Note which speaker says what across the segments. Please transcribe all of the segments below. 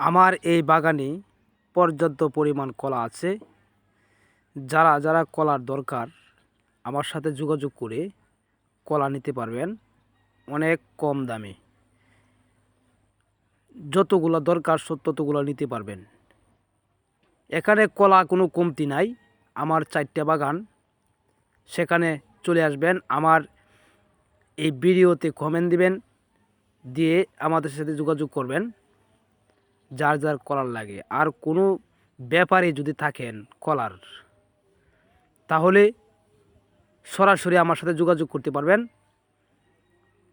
Speaker 1: আমার এই বাগানে পর্যাপ্ত পরিমাণ কলা আছে। যারা যারা কলার দরকার আমার সাথে যোগাযোগ করে কলা নিতে পারবেন অনেক কম দামে। যতগুলো দরকার ততগুলো নিতে পারবেন। এখানে কলা কোনো কমতি নাই। আমার 4টা বাগান, সেখানে চলে আসবেন। আমার এই ভিডিওতে কমেন্ট দিবেন, দিয়ে আমাদের সাথে যোগাযোগ করবেন যার যার কলার লাগে। আর কোনো ব্যাপারে যদি থাকেন কলার, তাহলে সরাসরি আমার সাথে যোগাযোগ করতে পারবেন।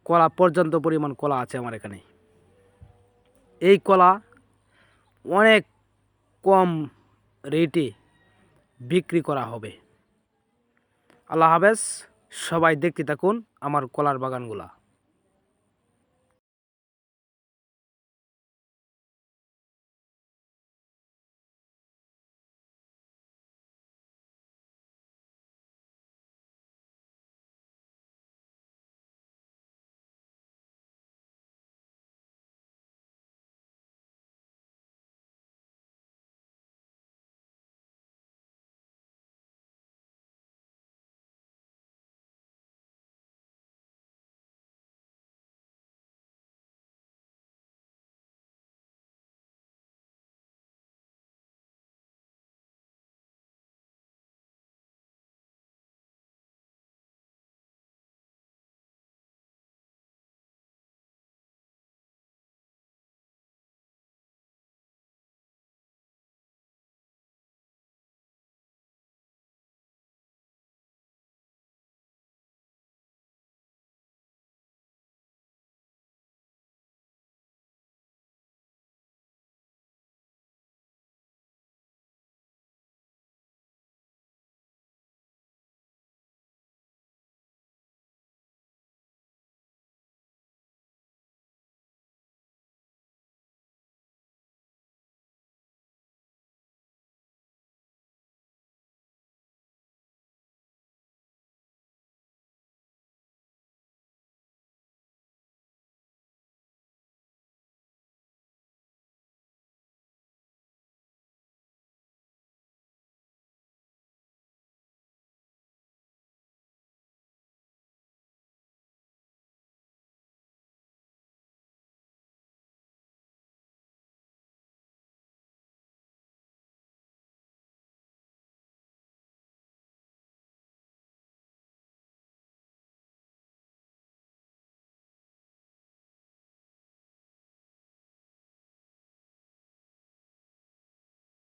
Speaker 1: কলা পর্যাপ্ত পরিমাণ কলা আছে আমার এখানে। এই কলা অনেক কম রেটে বিক্রি করা হবে। আল্লাহ হাফেজ। সবাই দেখতে থাকুন আমার কলার বাগানগুলা।